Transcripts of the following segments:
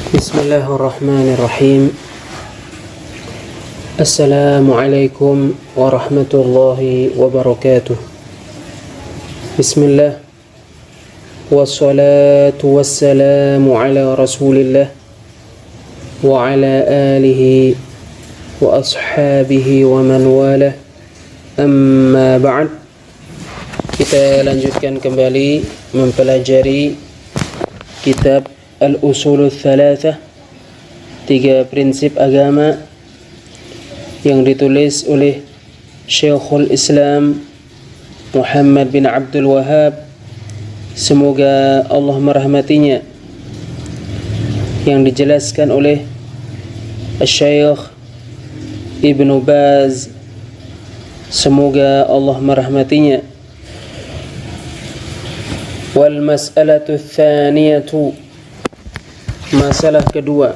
بسم الله الرحمن الرحيم. السلام عليكم ورحمة الله وبركاته. بسم الله والصلاة والسلام على رسول الله وعلى آله وأصحابه ومن والاه. Amma ba'd. Kita lanjutkan kembali mempelajari kitab Al-Usulul Thalathah, 3 prinsip agama, yang ditulis oleh Syekhul Islam Muhammad bin Abdul Wahhab, semoga Allah merahmatinya, yang dijelaskan oleh Syekh Ibnu Baz, semoga Allah merahmatinya. Wal mas'alatu tsaniyatu, masalah kedua,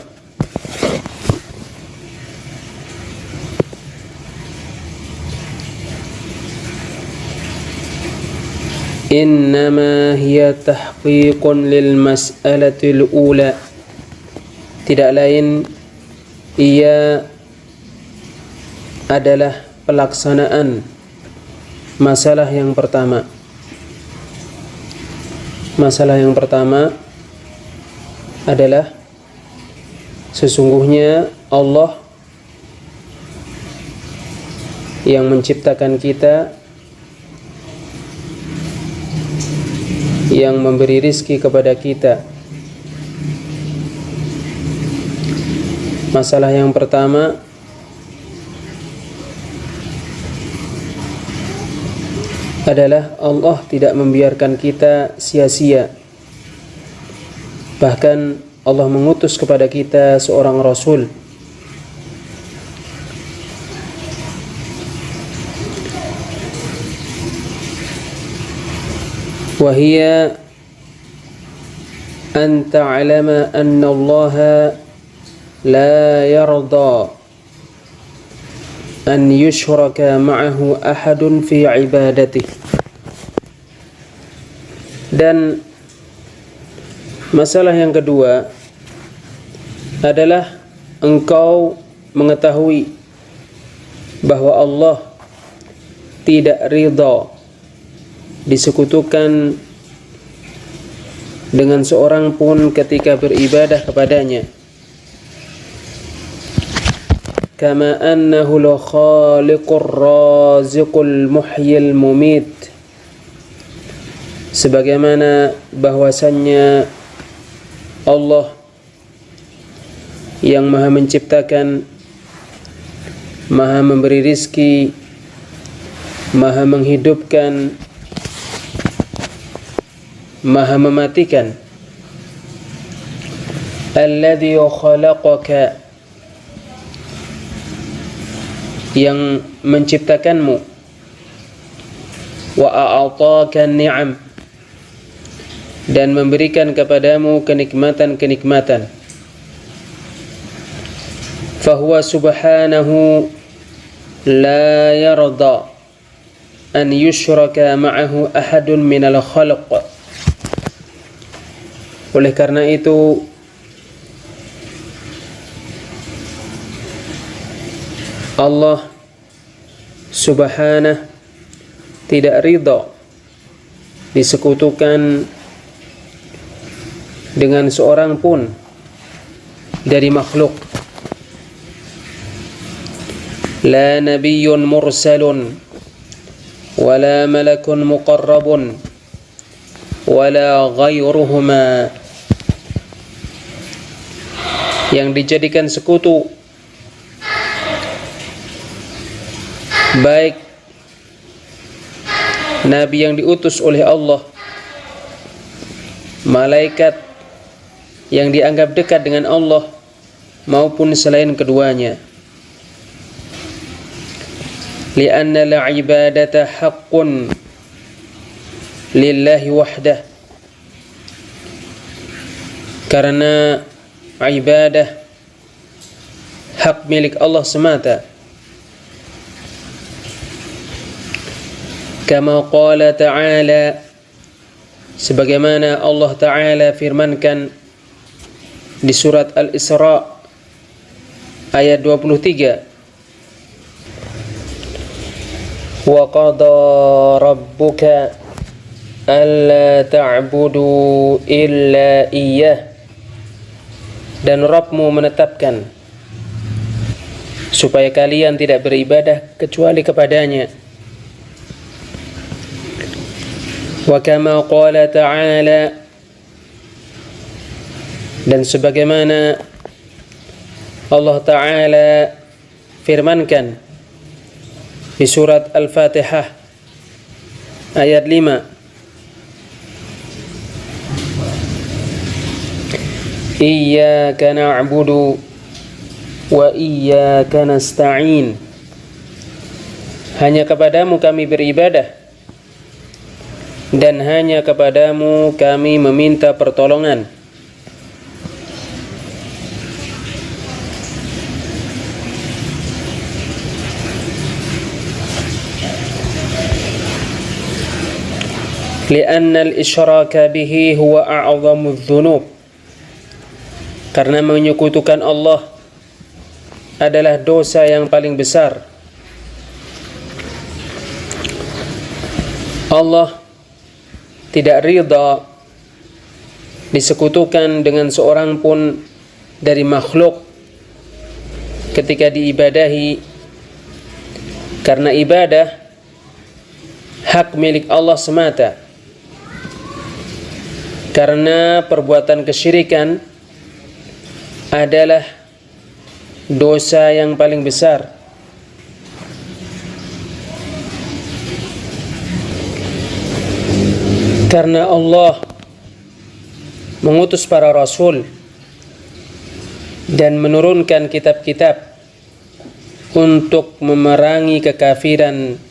innama hiya tahqiqun lil mas'alatil ula, tidak lain ia adalah pelaksanaan masalah yang pertama. Masalah yang pertama adalah sesungguhnya Allah yang menciptakan kita, yang memberi rizki kepada kita. Masalah yang pertama adalah Allah tidak membiarkan kita sia-sia. Bahkan Allah mengutus kepada kita seorang Rasul. Wahia an ta'lama anna Allah la yarda an yushraka ma'ahu ahadun fi ibadatihi. Dan masalah yang kedua adalah engkau mengetahui bahwa Allah tidak ridha disekutukan dengan seorang pun ketika beribadah kepadanya. Kama annahu al-khaliqur raziqul muhyil mumit, sebagaimana bahwasannya Allah yang maha menciptakan, maha memberi rizki, maha menghidupkan, maha mematikan. Alladzi khalaqaka, yang menciptakanmu, wa a'taka ni'am, dan memberikan kepadamu kenikmatan-kenikmatan. Fahuwa subhanahu la yarda an yushraka ma'ahu ahadun minal khalq. Oleh karena itu Allah subhanahu tidak ridha disekutukan dengan seorang pun dari makhluk. La nabiyyun mursalun wala malakun muqarrabun wala ghairuhuma, yang dijadikan sekutu, baik nabi yang diutus oleh Allah, malaikat yang dianggap dekat dengan Allah, maupun selain keduanya. Lianna al-ibadata haqqun lillahi wahdah, karena ibadah hak milik Allah semata. Kama qala ta'ala, sebagaimana Allah Ta'ala firmankan, di surat Al-Isra ayat 23. Wa qada rabbuka alla ta'budu illa iyyah, dan Rabbmu menetapkan supaya kalian tidak beribadah kecuali kepadanya. Wa kama qala ta'ala, dan sebagaimana Allah Ta'ala firmankan di surat Al-Fatihah ayat 5. Iyyaka na'budu wa iyyaka nasta'in. Hanya kepadamu kami beribadah dan hanya kepadamu kami meminta pertolongan. Li'anna al-isyraka bihi huwa a'zamu dzunub, karena menyekutukan Allah adalah dosa yang paling besar. Allah tidak ridha disekutukan dengan seorang pun dari makhluk ketika diibadahi, karena ibadah hak milik Allah semata. Karena perbuatan kesyirikan adalah dosa yang paling besar. Karena Allah mengutus para rasul dan menurunkan kitab-kitab untuk memerangi kekafiran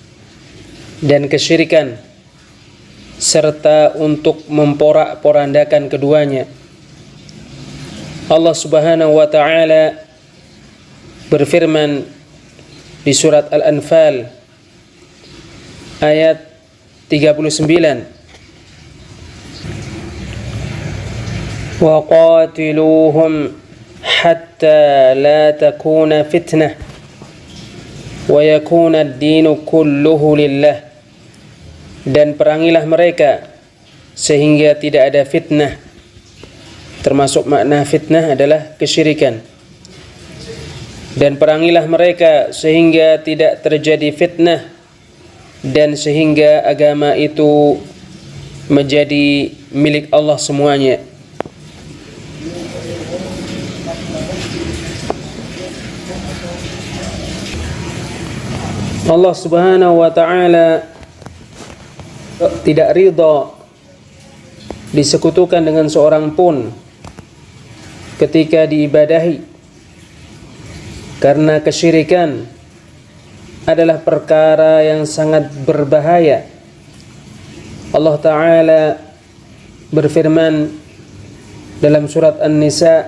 dan kesyirikan, serta untuk memporak-porandakan keduanya. Allah Subhanahu wa Ta'ala berfirman di surat Al-Anfal ayat 39. Wa qatiluhum hatta la takuna fitnah wa yakuna ad-dinu kulluhu lillah. Dan perangilah mereka sehingga tidak ada fitnah. Termasuk makna fitnah adalah kesyirikan. Dan perangilah mereka sehingga tidak terjadi fitnah, dan sehingga agama itu menjadi milik Allah semuanya. Allah Subhanahu wa Ta'ala tidak ridha disekutukan dengan seorang pun ketika diibadahi, karena kesyirikan adalah perkara yang sangat berbahaya. Allah Ta'ala berfirman dalam surat An-Nisa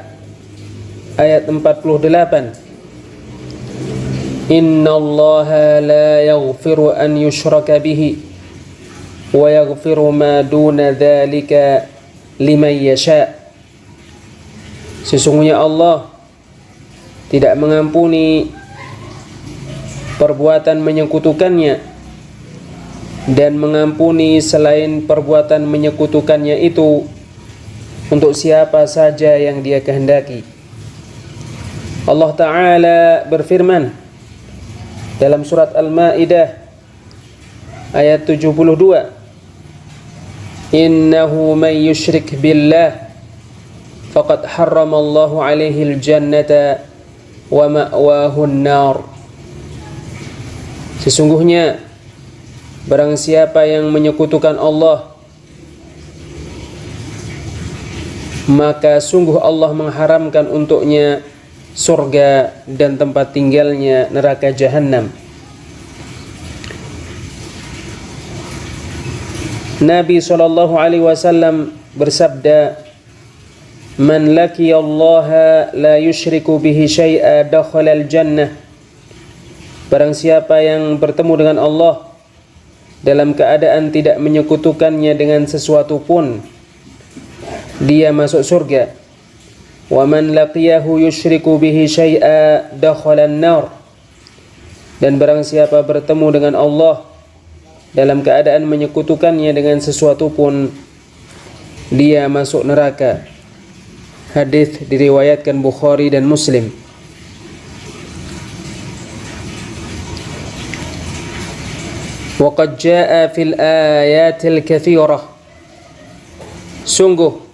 ayat 48. Inna Allaha la yaghfiru an yushraka bihi wa yaghfiru ma duna dzalika liman yasha. Sesungguhnya Allah tidak mengampuni perbuatan menyekutukannya, dan mengampuni selain perbuatan menyekutukannya itu untuk siapa saja yang Dia kehendaki. Allah Ta'ala berfirman dalam surat Al-Maidah ayat 72. Innahu man yushrik billah faqad harramallahu alaihi al-jannata wa ma'wahu an-nar. Sesungguhnya barang siapa yang menyekutukan Allah, maka sungguh Allah mengharamkan untuknya surga dan tempat tinggalnya neraka jahanam. Nabi SAW bersabda, "Man laqiyallaha la yusyriku bihi syai'a dakhalal jannah." Barang siapa yang bertemu dengan Allah dalam keadaan tidak menyekutukannya dengan sesuatu pun, dia masuk surga. wa man laqiyahu yusyriku bihi syai'a dakhala an-nar. Dan barang siapa bertemu dengan Allah dalam keadaan menyekutukannya dengan sesuatu pun, dia masuk neraka. Hadis diriwayatkan Bukhari dan Muslim. Wa qad jaa'a fil ayatil katsirah. Sungguh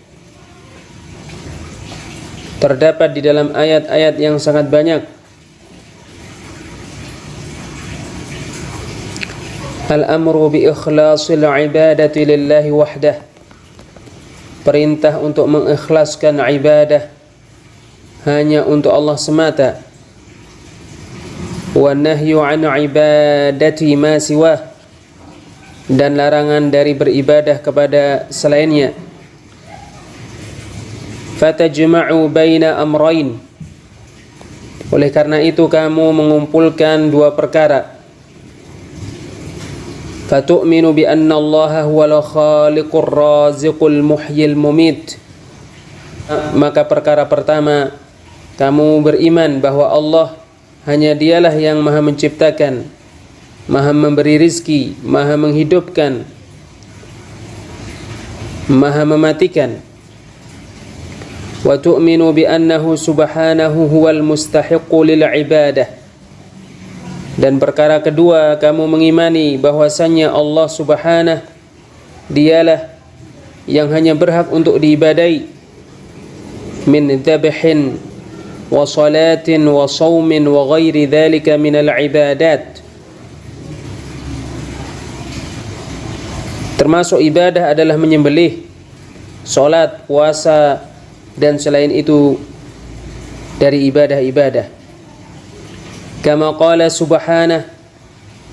terdapat di dalam ayat-ayat yang sangat banyak al-amru bi ikhlasil ibadati lillahi wahdah, perintah untuk mengikhlaskan ibadah hanya untuk Allah semata, wa nahyu an ibadati ma siwah, dan larangan dari beribadah kepada selainnya. Fatajma'u baina amrayn, oleh karena itu kamu mengumpulkan dua perkara. Fatu'minu bi anna Allah huwal khaliqur raziqul muhyil mumit, maka perkara pertama, kamu beriman bahwa Allah hanya dialah yang maha menciptakan, maha memberi rizki, maha menghidupkan, maha mematikan. Wa tu'minu bi annahu subhanahu huwal mustahiqqu lil ibadah, dan perkara kedua, kamu mengimani bahwasannya Allah subhanahu dialah yang hanya berhak untuk diibadai, min dhabhin wa salatin wa shaumin wa ghairi dhalika minal ibadat. Termasuk ibadah adalah menyembelih, salat, puasa, dan selain itu dari ibadah-ibadah. Kama qala subhanahu,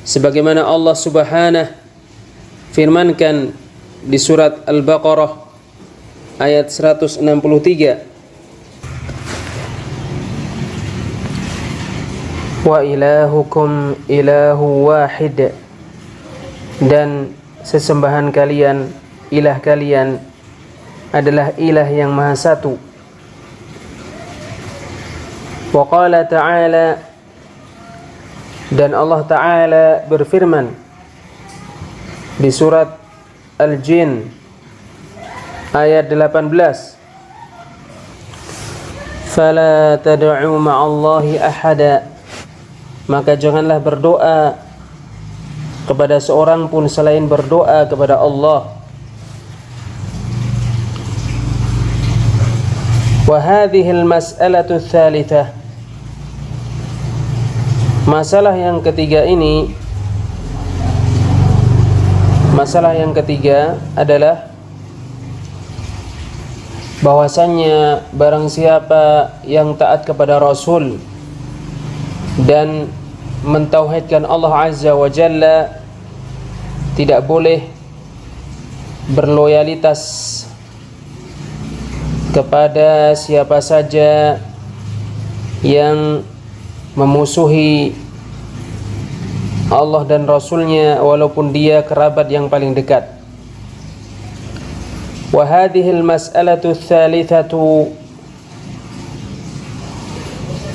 sebagaimana Allah subhanahu firmankan di surat Al-Baqarah ayat 163, wa ilahukum ilahu wahid, dan sesembahan kalian, ilah kalian adalah ilah yang maha satu. Wa qala ta'ala, dan Allah Ta'ala berfirman di surat Al-Jin ayat 18, fala tad'u ma'allahi ahada, maka janganlah berdoa kepada seorang pun selain berdoa kepada Allah. Wa hadhihi al-mas'alatu ats-tsalitsah, masalah yang ketiga ini, masalah yang ketiga adalah bahwasannya barang siapa yang taat kepada Rasul dan mentauhidkan Allah Azza wa Jalla, tidak boleh berloyalitas kepada siapa saja yang memusuhi Allah dan Rasulnya, walaupun dia kerabat yang paling dekat. Wa hadhihi al-mas'alatu ats-tsalitsatu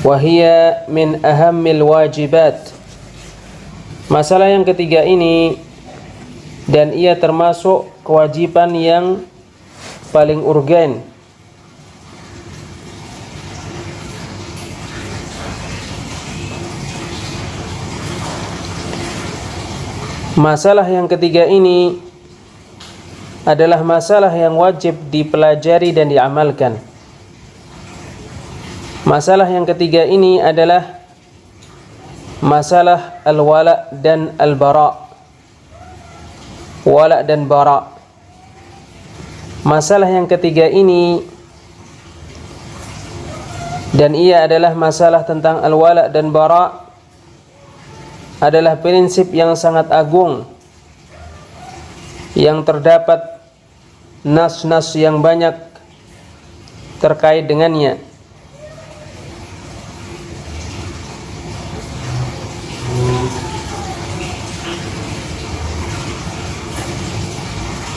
wa hiya min ahammil wajibat, masalah yang ketiga ini, dan ia termasuk kewajiban yang paling urgen. Masalah yang ketiga ini adalah masalah yang wajib dipelajari dan diamalkan. Masalah yang ketiga ini adalah masalah al-wala dan al-bara. Wala dan bara. Masalah yang ketiga ini, dan ia adalah masalah tentang al-wala dan bara, adalah prinsip yang sangat agung yang terdapat nas-nas yang banyak terkait dengannya.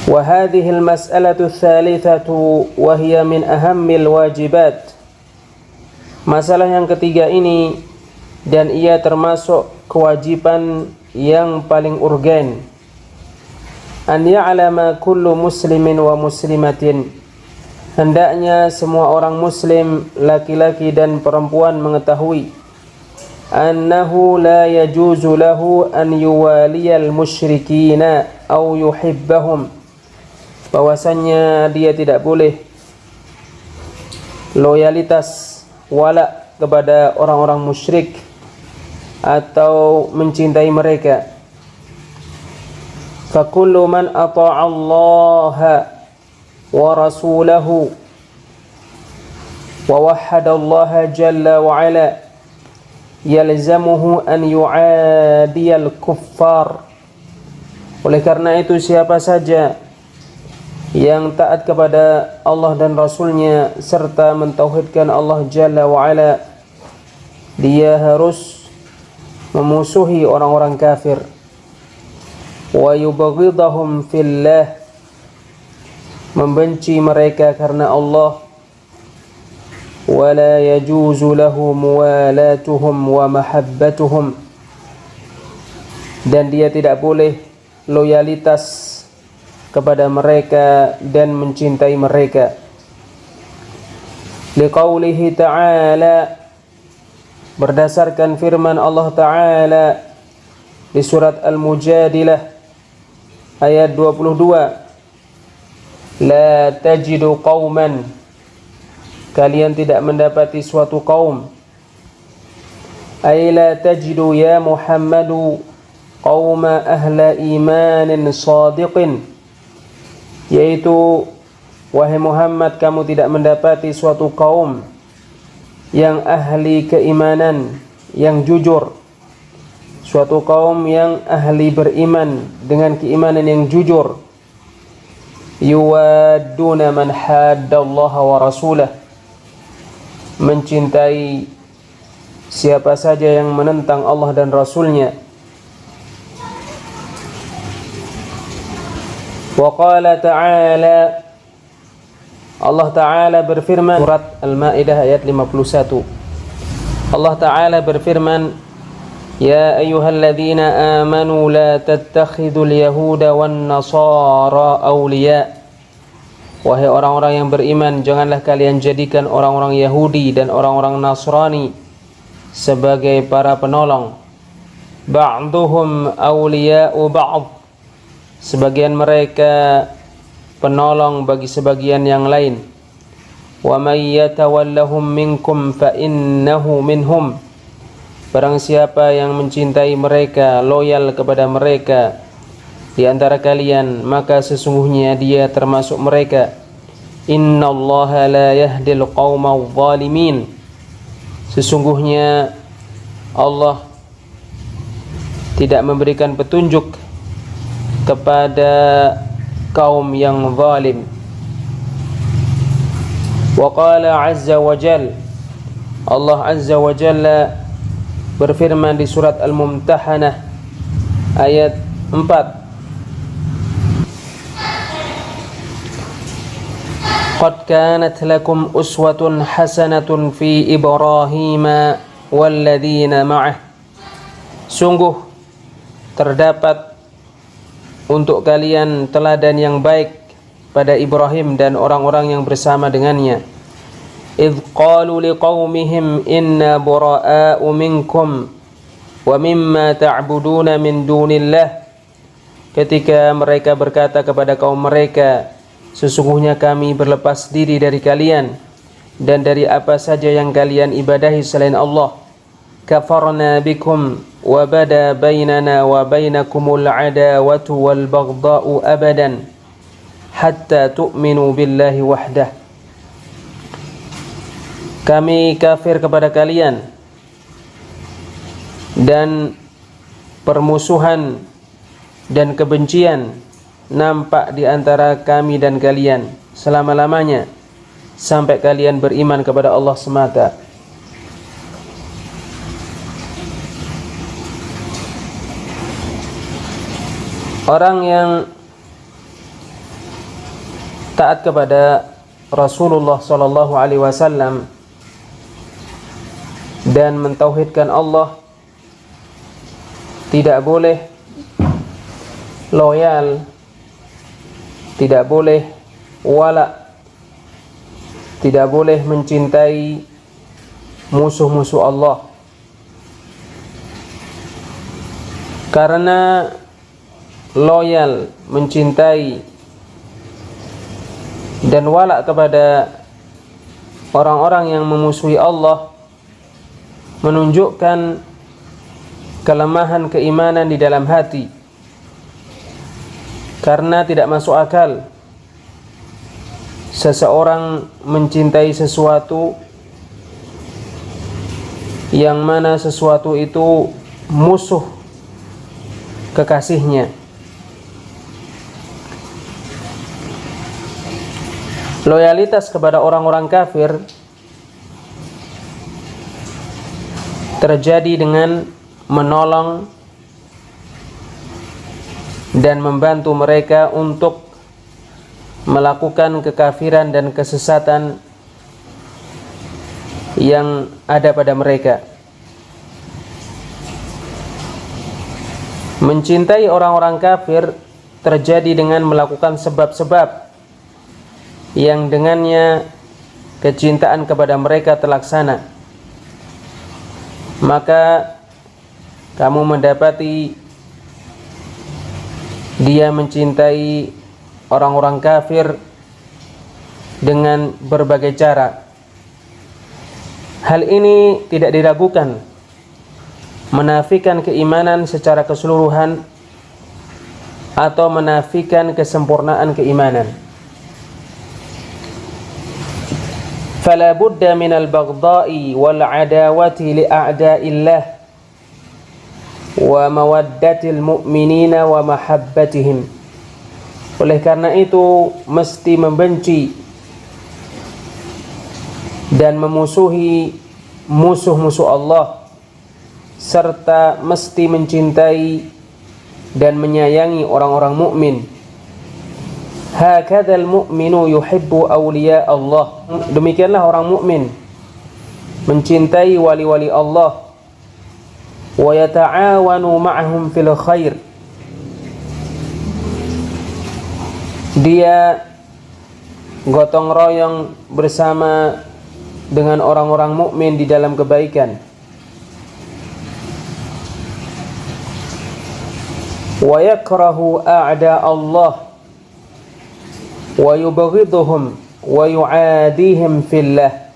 Wa hadhihi al-mas'alatu ats-tsalitsatu wa hiya min ahammil wajibat, Masalah yang ketiga ini, dan ia termasuk kewajiban yang paling urgen, an ya'lama kullu muslimin wa muslimatin, hendaknya semua orang muslim laki-laki dan perempuan mengetahui, annahu la yajuzu lahu an yuwaliyal musyrikina aw yuhibbahum, bahwasannya dia tidak boleh loyalitas wala kepada orang-orang musyrik atau mencintai mereka. Fa kullu man ata'a Allah wa rasulahu wa wahhada Allah jalla wa ala yalzamuhu an yu'adiyal kuffar. Oleh karena itu, siapa saja yang taat kepada Allah dan Rasulnya serta mentauhidkan Allah jalla wa ala, dia harus memusuhi orang-orang kafir, wa yubghidhahum fillah, membenci mereka karena Allah, wa la yajuzu lahu muwalatuhum wa mahabbatuhum, dan dia tidak boleh loyalitas kepada mereka dan mencintai mereka. Liqaulihi ta'ala, berdasarkan firman Allah Ta'ala di surat Al-Mujadilah ayat 22, la tajidu qauman, kalian tidak mendapati suatu kaum, ay la tajidu ya Muhammadu qauma ahla imanin sadiqin, yaitu wahai Muhammad, kamu tidak mendapati suatu kaum yang ahli keimanan yang jujur, suatu kaum yang ahli beriman dengan keimanan yang jujur, yuwadduna man haddallaha wa rasulah, mencintai siapa saja yang menentang Allah dan Rasulnya. Wa qala ta'ala, Allah Ta'ala berfirman, surat Al-Ma'idah ayat 51. Allah Ta'ala berfirman, ya ayyuhalladzina amanu la tattakhidul yahuda wan nasara awliya, wahai orang-orang yang beriman, janganlah kalian jadikan orang-orang Yahudi dan orang-orang Nasrani sebagai para penolong. Ba'duhum awliya'u ba'd, sebagian mereka penolong bagi sebagian yang lain. Wa may yatawallahum minkum fa innahu minhum, barang siapa yang mencintai mereka, loyal kepada mereka di antara kalian, maka sesungguhnya dia termasuk mereka. Innallaha la yahdil qaumadh dhalimin, sesungguhnya Allah tidak memberikan petunjuk kepada kaum yang zalim. Wa qala azza wa jalla, Allah azza wa jalla berfirman di surat Al-Mumtahanah ayat 4, qad kanat lakum uswatun hasanatun fi Ibrahim walladzina ma'ah, sungguh terdapat untuk kalian teladan yang baik pada Ibrahim dan orang-orang yang bersama dengannya. Idh qalu liqaumihim inna bura'a'u minkum wa mimma ta'buduna min dunillah, ketika mereka berkata kepada kaum mereka, sesungguhnya kami berlepas diri dari kalian dan dari apa saja yang kalian ibadahi selain Allah. Kafarna bikum wa bada bainana wa bainakumul adawatu wal baghdha'u abadan hatta tu'minu billahi wahdah, kami kafir kepada kalian dan permusuhan dan kebencian nampak di antara kami dan kalian selama-lamanya sampai kalian beriman kepada Allah semata. Orang yang taat kepada Rasulullah sallallahu alaihi wasallam dan mentauhidkan Allah, tidak boleh loyal, tidak boleh wala, tidak boleh mencintai musuh-musuh Allah. Karena loyal, mencintai dan wala kepada orang-orang yang memusuhi Allah menunjukkan kelemahan keimanan di dalam hati. Karena tidak masuk akal seseorang mencintai sesuatu yang mana sesuatu itu musuh kekasihnya. Loyalitas kepada orang-orang kafir terjadi dengan menolong dan membantu mereka untuk melakukan kekafiran dan kesesatan yang ada pada mereka. Mencintai orang-orang kafir terjadi dengan melakukan sebab-sebab yang dengannya kecintaan kepada mereka terlaksana. Maka kamu mendapati dia mencintai orang-orang kafir dengan berbagai cara. Hal ini tidak diragukan menafikan keimanan secara keseluruhan atau menafikan kesempurnaan keimanan. Fala budda minal baghdha'i wal adawati li a'da'illah wa mawaddatil mu'minina wa mahabbatihim. Oleh karena itu mesti membenci dan memusuhi musuh-musuh Allah, serta mesti mencintai dan menyayangi orang-orang mukmin. Hakadzal mu'minu yuhibbu awliya Allah. Demikianlah orang mukmin mencintai wali-wali Allah. Wa yata'awanu ma'ahum fil khair. Dia gotong royong bersama dengan orang-orang mukmin di dalam kebaikan. Wa yakrahu a'da Allah wa yubghiduhum wa yu'adihim fillah.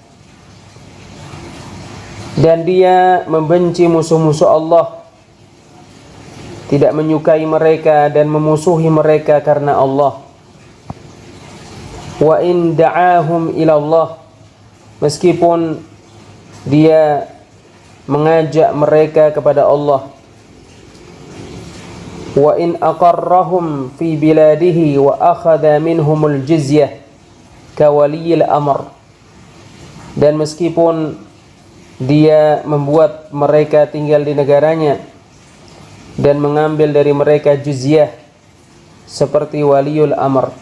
Dan dia membenci musuh-musuh Allah, tidak menyukai mereka dan memusuhi mereka karena Allah. Wa in da'ahum ila Allah, meskipun dia mengajak mereka kepada Allah. Wa in aqarrahum fi biladihi wa akhadha minhumul jizyah ka waliyil amr. Dan meskipun dia membuat mereka tinggal di negaranya dan mengambil dari mereka jizyah seperti waliyul amr.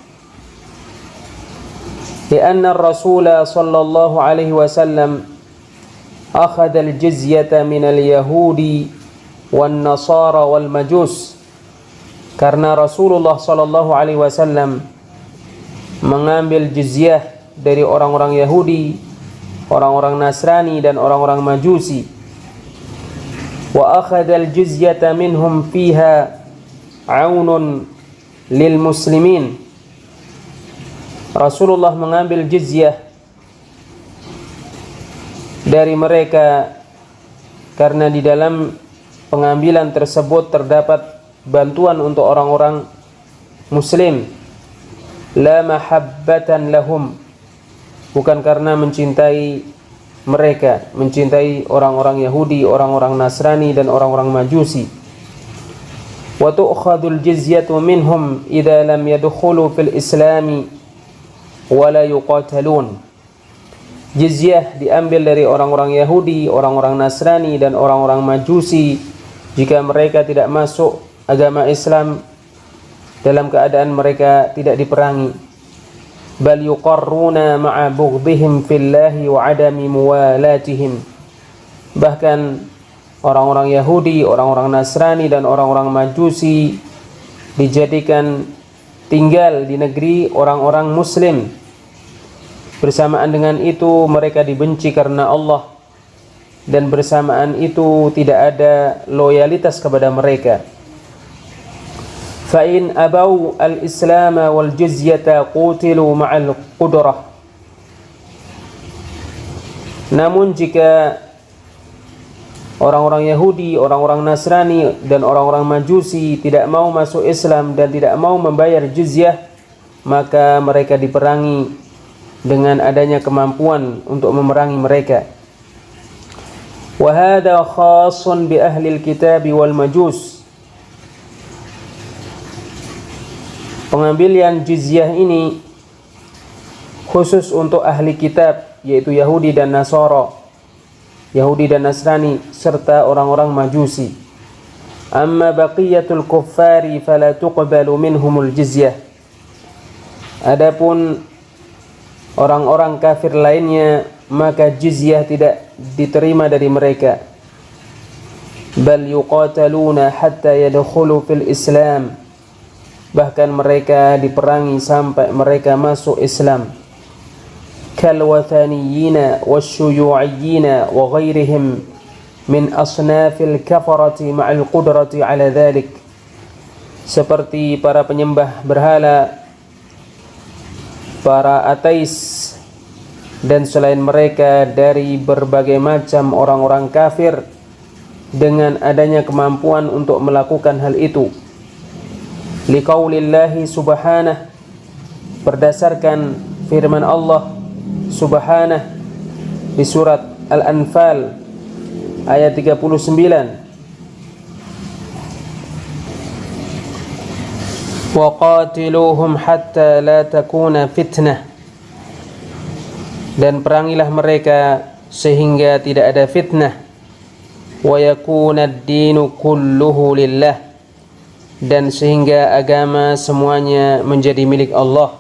Lianna ar-Rasul sallallahu alaihi wasallam akhadha al-jizyata min al-yahudi wan nasara wal majus. Karena Rasulullah sallallahu alaihi wasallam mengambil jizyah dari orang-orang Yahudi, orang-orang Nasrani dan orang-orang Majusi. Wa akhadha al-jizyata minhum fiha 'aunun lil muslimin. Rasulullah mengambil jizyah dari mereka karena di dalam pengambilan tersebut terdapat bantuan untuk orang-orang muslim. La mahabbatan lahum, bukan karena mencintai mereka, mencintai orang-orang Yahudi, orang-orang Nasrani dan orang-orang Majusi. Wa tu'khadul jizyatu minhum idza lam yadkhulu fil islami wa la yuqatalun. Jizyah diambil dari orang-orang Yahudi, orang-orang Nasrani dan orang-orang Majusi jika mereka tidak masuk agama Islam dalam keadaan mereka tidak diperangi. Bal yuqarruna ma'a bughdihim fillahi wa adami muwalatihim. Bahkan orang-orang Yahudi, orang-orang Nasrani dan orang-orang Majusi dijadikan tinggal di negeri orang-orang Muslim. Bersamaan dengan itu mereka dibenci karena Allah, dan bersamaan itu tidak ada loyalitas kepada mereka. Fa in abau al-islam wal jizyata qutilu ma'al qudrah. Namun jika orang-orang Yahudi, orang-orang Nasrani dan orang-orang Majusi tidak mau masuk Islam dan tidak mau membayar jizyah, maka mereka diperangi dengan adanya kemampuan untuk memerangi mereka. Wa hadha khassun bi ahli al-kitab wal majus. Pengambilan jizyah ini khusus untuk ahli kitab, yaitu Yahudi dan Nasara, Yahudi dan Nasrani serta orang-orang Majusi. Amma baqiyatul kuffari fala tuqbalu minhumul jizyah. Adapun orang-orang kafir lainnya, maka jizyah tidak diterima dari mereka. Bal yuqataluna hatta yadkhulu fil Islam. Bahkan mereka diperangi sampai mereka masuk Islam. Kal wathaniyina wasyuyu'iyina wa ghairihim min asnafil kafarati ma'al qudrati ala dhalik. Seperti para penyembah berhala, para ateis dan selain mereka dari berbagai macam orang-orang kafir dengan adanya kemampuan untuk melakukan hal itu. Liqaulillahi subhanahu, berdasarkan firman Allah subhanahu di surat Al-Anfal ayat 39. وَقَاتِلُوهُمْ حَتَّى لَا تَكُونَ فِتْنَةً. Dan perangilah mereka sehingga tidak ada fitnah. وَيَكُونَ الدِّينُ كُلُّهُ لِلَّهِ. Dan sehingga agama semuanya menjadi milik Allah.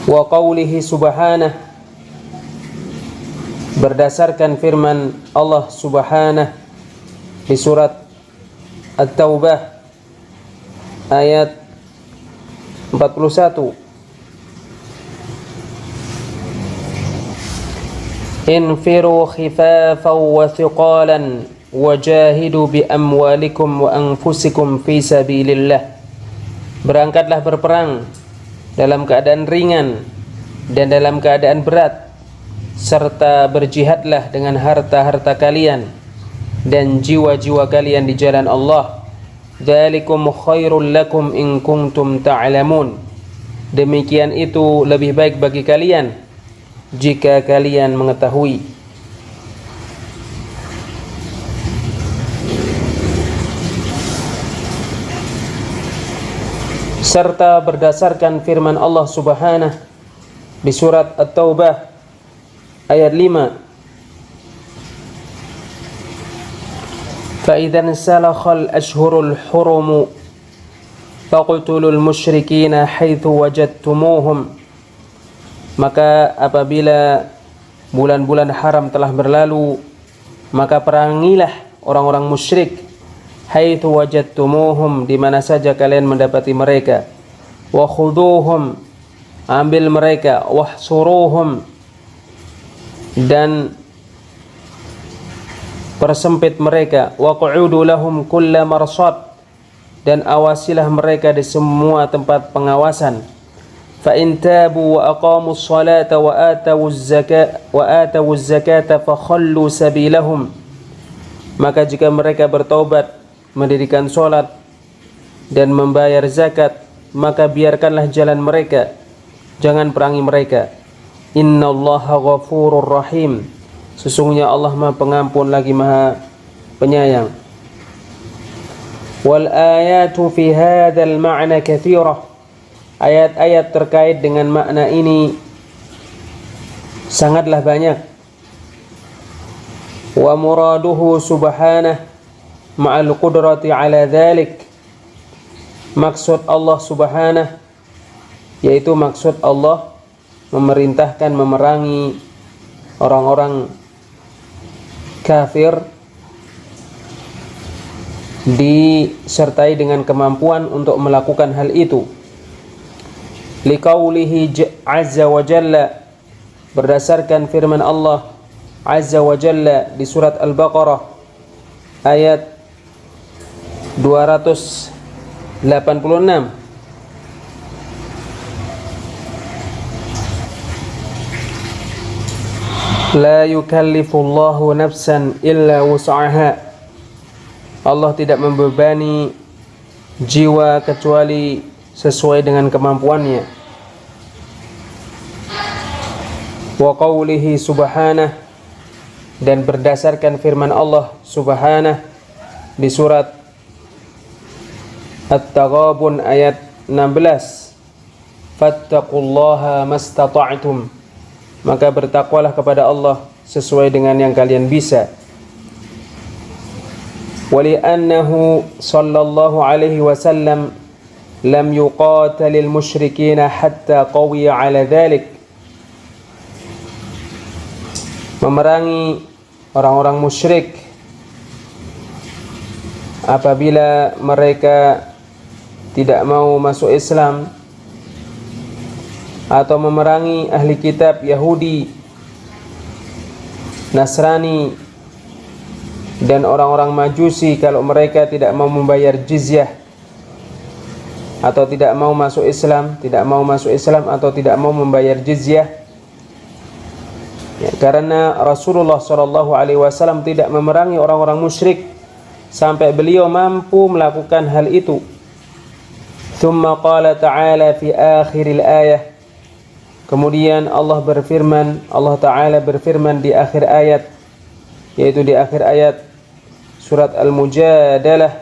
وَقَوْلِهِ سُبْحَانَهُ, berdasarkan firman Allah subhanahu di surat At-Taubah ayat 41. Infiru khifafan wa thiqalan wajahidu bi amwalikum wa anfusikum fi sabilillah. Berangkatlah berperang dalam keadaan ringan dan dalam keadaan berat, serta berjihadlah dengan harta-harta kalian dan jiwa-jiwa kalian di jalan Allah. Dzalikum khairul lakum in kuntum ta'lamun. Demikian itu lebih baik bagi kalian jika kalian mengetahui. Serta berdasarkan firman Allah subhanahu di surat At-Taubah ayat 5. فَإِذَا انْسَلَخَ الْأَشْهُرُ الْحُرُمُ فَاقْتُلُوا الْمُشْرِكِينَ حَيْثُ وَجَدْتُمُوهُمْ. Maka apabila bulan-bulan haram telah berlalu, maka perangilah orang-orang musyrik, haitsu wajadtumuhum, di mana saja kalian mendapati mereka, wa khuduhum, ambil mereka, wahsuruhum, dan persempit mereka, wa qu'udu lahum kulla marsad, dan awasilah mereka di semua tempat pengawasan. Fa in tabu wa aqamus salata wa atawuz zakata fa khallu sabilahum. Maka jika mereka bertaubat, mendirikan salat dan membayar zakat, maka biarkanlah jalan mereka, jangan perangi mereka. Innallaha ghafurur rahim. Sesungguhnya Allah Maha Pengampun lagi Maha Penyayang. Wal ayatu fi hadzal ma'na katsirah. Ayat-ayat terkait dengan makna ini sangatlah banyak. Wa muraduhu subhanahu ma'al qudrati ala dzalik. Maksud Allah subhanahu, yaitu maksud Allah memerintahkan memerangi orang-orang kafir disertai dengan kemampuan untuk melakukan hal itu. Liqaulihi azza wa jalla, berdasarkan firman Allah azza wa jalla di surat Al-Baqarah ayat 286. La yukallifullahu nafsan illa wus'aha. Allah tidak membebani jiwa kecuali sesuai dengan kemampuannya. Wa qawlihi subhanah, dan berdasarkan firman Allah subhanah di surat At-Taghabun ayat 16, fattaqullaha mastata'tum, maka bertakwalah kepada Allah sesuai dengan yang kalian bisa. Wali'annahu sallallahu alaihi wasallam lam yuqatalil musyrikina hatta qawiya ala dhalik. Memerangi orang-orang musyrik apabila mereka tidak mau masuk Islam, atau memerangi ahli kitab Yahudi, Nasrani, dan orang-orang Majusi kalau mereka tidak mau membayar jizyah atau tidak mau masuk Islam, atau tidak mau membayar jizyah. Ya, karena Rasulullah SAW tidak memerangi orang-orang musyrik sampai beliau mampu melakukan hal itu. Thumma qala ta'ala fi akhiril ayah, kemudian Allah Ta'ala berfirman di akhir ayat, yaitu di akhir ayat surat Al-Mujadalah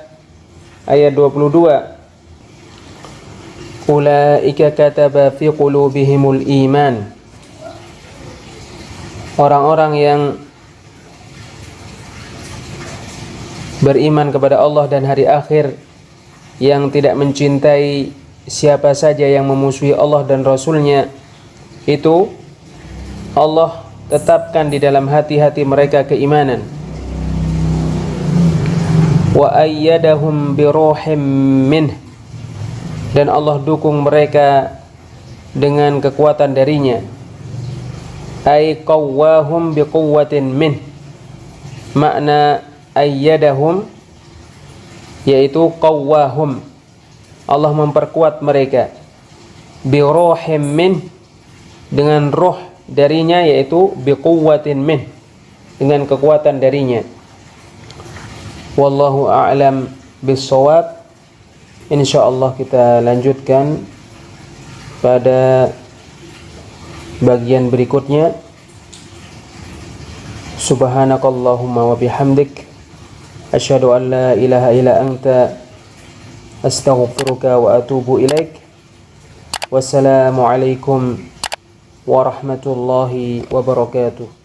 ayat 22. Ulaika kataba fi qulubihimul iman. Orang-orang yang beriman kepada Allah dan hari akhir, yang tidak mencintai siapa saja yang memusuhi Allah dan Rasulnya, itu Allah tetapkan di dalam hati-hati mereka keimanan. Wa ayyadahum biruhim minh, dan Allah dukung mereka dengan kekuatan darinya. Ay qawwahum biquwwatin minh, makna ayyadahum yaitu qawwahum, Allah memperkuat mereka, biruhim minh, dengan roh darinya, yaitu biquwwatin minh, dengan kekuatan darinya. Wallahu a'lam bissawab. Insyaallah kita lanjutkan pada bagian berikutnya. Subhanakallahumma wa bihamdik, asyhadu an la ilaha illa anta, astaghfiruka wa atubu ilaik. Wassalamu alaikum warahmatullahi wabarakatuh.